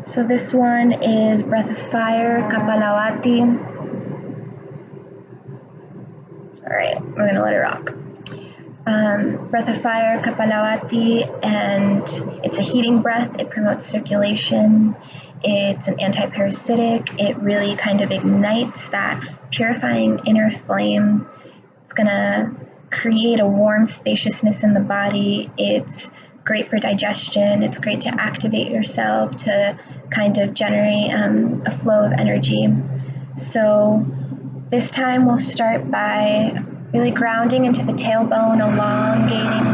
So this one is breath of fire, kapalabhati. All right, we're gonna let it rock. Breath of fire, kapalabhati, and it's a heating breath. It promotes circulation. It's an anti-parasitic. It really kind of ignites that purifying inner flame. It's gonna create a warm spaciousness in the body. It's great for digestion. It's great to activate yourself, to kind of generate a flow of energy. So this time we'll start by really grounding into the tailbone, elongating,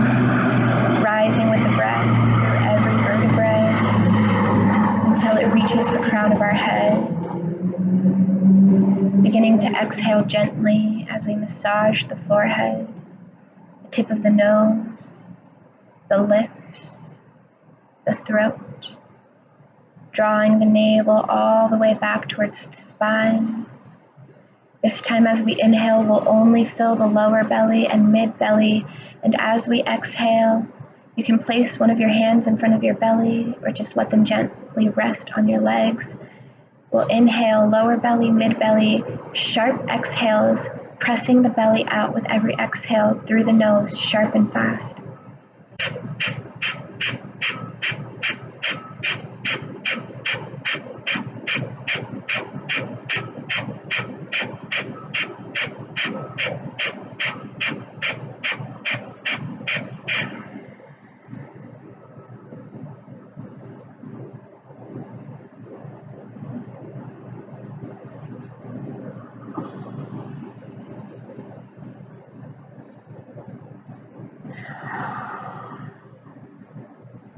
rising with the breath through every vertebrae until it reaches the crown of our head. Beginning to exhale gently as we massage the forehead, the tip of the nose, the lips, the throat, drawing the navel all the way back towards the spine. This time as we inhale, we'll only fill the lower belly and mid-belly, and as we exhale, you can place one of your hands in front of your belly or just let them gently rest on your legs. We'll inhale, lower belly, mid-belly, sharp exhales, pressing the belly out with every exhale through the nose, sharp and fast.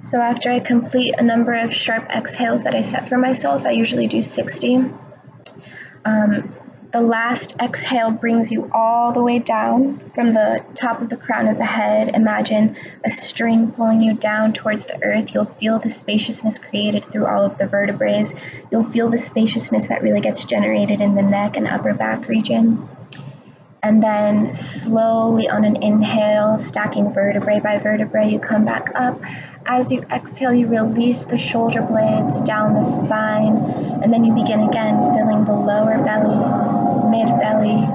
So after I complete a number of sharp exhales that I set for myself, I usually do 60. The last exhale brings you all the way down from the top of the crown of the head. Imagine a string pulling you down towards the earth. You'll feel the spaciousness created through all of the vertebrae. You'll feel the spaciousness that really gets generated in the neck and upper back region. And then slowly on an inhale, stacking vertebrae by vertebrae, you come back up. As you exhale, you release the shoulder blades down the spine, and then you begin again, filling the lower belly, mid-belly.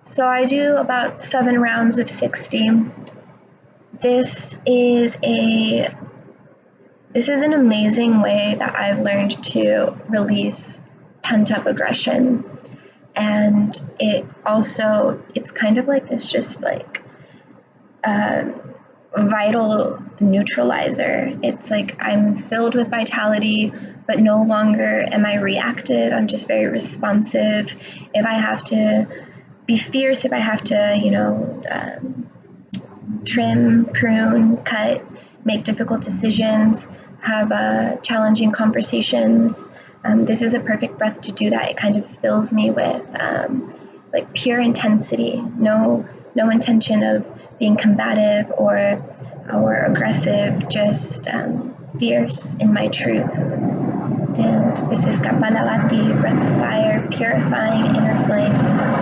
So I do about 7 rounds of 60. This is an amazing way that I've learned to release pent-up aggression. And it's kind of like this just like vital neutralizer. It's like I'm filled with vitality, but no longer am I reactive. I'm just very responsive. If I have to be fierce, if I have to, trim, prune, cut, make difficult decisions, have challenging conversations, this is a perfect breath to do that. It kind of fills me with like pure intensity, no intention of being combative or aggressive, just fierce in my truth. And this is kapalabhati, breath of fire, purifying inner flame.